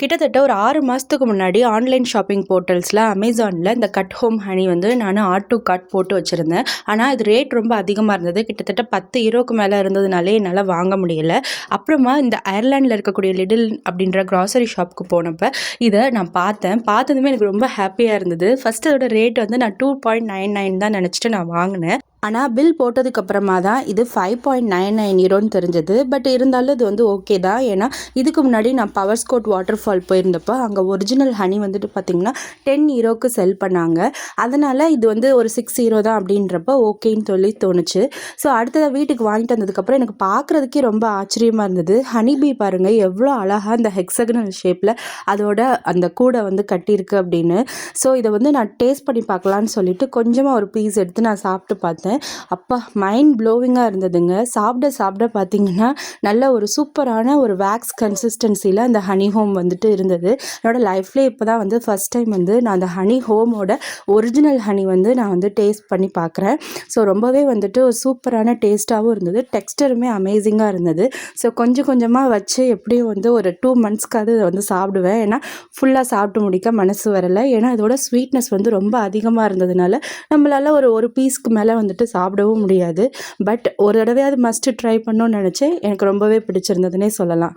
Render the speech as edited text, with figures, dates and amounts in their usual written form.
கிட்டத்தட்ட ஒரு 6 மாதத்துக்கு முன்னாடி ஆன்லைன் ஷாப்பிங் போர்ட்டல்ஸில் அமேசானில் இந்த கட் ஹோம் ஹனி வந்து நான் ஆட் டு கார்ட் போட்டு வச்சுருந்தேன். ஆனால் இது ரேட் ரொம்ப அதிகமாக இருந்தது. கிட்டத்தட்ட 10 யூரோக்கு மேலே இருந்ததுனாலே என்னால் வாங்க முடியல. அப்புறமா இந்த அயர்லாண்டில் இருக்கக்கூடிய லிடில் அப்படின்ற கிராசரி ஷாப்புக்கு போனப்போ இதை நான் பார்த்ததுமே எனக்கு ரொம்ப ஹாப்பியாக இருந்தது. ஃபஸ்ட்டு அதோட ரேட் வந்து நான் 2.99 தான் நினச்சிட்டு நான் வாங்கினேன். ஆனால் பில் போட்டதுக்கப்புறமா தான் இது 5.99 யூரோன்னு தெரிஞ்சது. பட் இருந்தாலும் இது வந்து ஓகே தான். ஏன்னா இதுக்கு முன்னாடி நான் பவர் ஸ்கோட் வாட்டர் ஃபால் போயிருந்தப்போ அங்கே ஒரிஜினல் ஹனி வந்துட்டு பார்த்திங்கன்னா 10 யூரோக்கு செல் பண்ணாங்க. அதனால் இது வந்து ஒரு 6 யூரோ தான் அப்படின்றப்ப ஓகேன்னு சொல்லி தோணுச்சு. ஸோ அடுத்ததாக வீட்டுக்கு வாங்கிட்டு வந்ததுக்கப்புறம் எனக்கு பார்க்குறதுக்கே ரொம்ப ஆச்சரியமாக இருந்தது. ஹனி பீ பாருங்கள் எவ்வளோ அழகாக அந்த ஹெக்ஸகனல் ஷேப்பில் அதோட அந்த கூடை வந்து கட்டியிருக்கு அப்படின்னு. ஸோ இதை வந்து நான் டேஸ்ட் பண்ணி பார்க்கலான்னு சொல்லிட்டு கொஞ்சமாக ஒரு பீஸ் எடுத்து நான் சாப்பிட்டு பார்த்தேன். அப்பா மைண்ட் ப்ளோவிங்காக இருந்ததுங்க. சாப்பிட பார்த்திங்கன்னா நல்ல ஒரு சூப்பரான ஒரு வேக்ஸ் கன்சிஸ்டன்சியில் அந்த ஹனி ஹோம் வந்துட்டு இருந்தது. என்னோடய லைஃப்லேயே இப்போ தான் வந்து ஃபஸ்ட் டைம் வந்து நான் அந்த ஹனி ஹோமோட ஒரிஜினல் ஹனி வந்து நான் வந்து டேஸ்ட் பண்ணி பார்க்குறேன். ஸோ ரொம்பவே வந்துட்டு ஒரு சூப்பரான டேஸ்ட்டாகவும் இருந்தது. டெக்ஸ்டருமே அமேசிங்காக இருந்தது. ஸோ கொஞ்சம் கொஞ்சமாக வச்சு எப்படியும் வந்து ஒரு 2 மந்த்ஸ்க்காவது வந்து சாப்பிடுவேன். ஏன்னா ஃபுல்லாக சாப்பிட்டு முடிக்க மனசு வரலை. ஏன்னா இதோட ஸ்வீட்னஸ் வந்து ரொம்ப அதிகமாக இருந்ததுனால நம்மளால் ஒரு பீஸ்க்கு மேலே வந்துட்டு சாப்பிடவும் முடியாது. பட் ஒரு தடவையாவது மஸ்ட் ட்ரை பண்ணணும்னு நினச்சேன். எனக்கு ரொம்பவே பிடிச்சிருந்ததுன்னே சொல்லலாம்.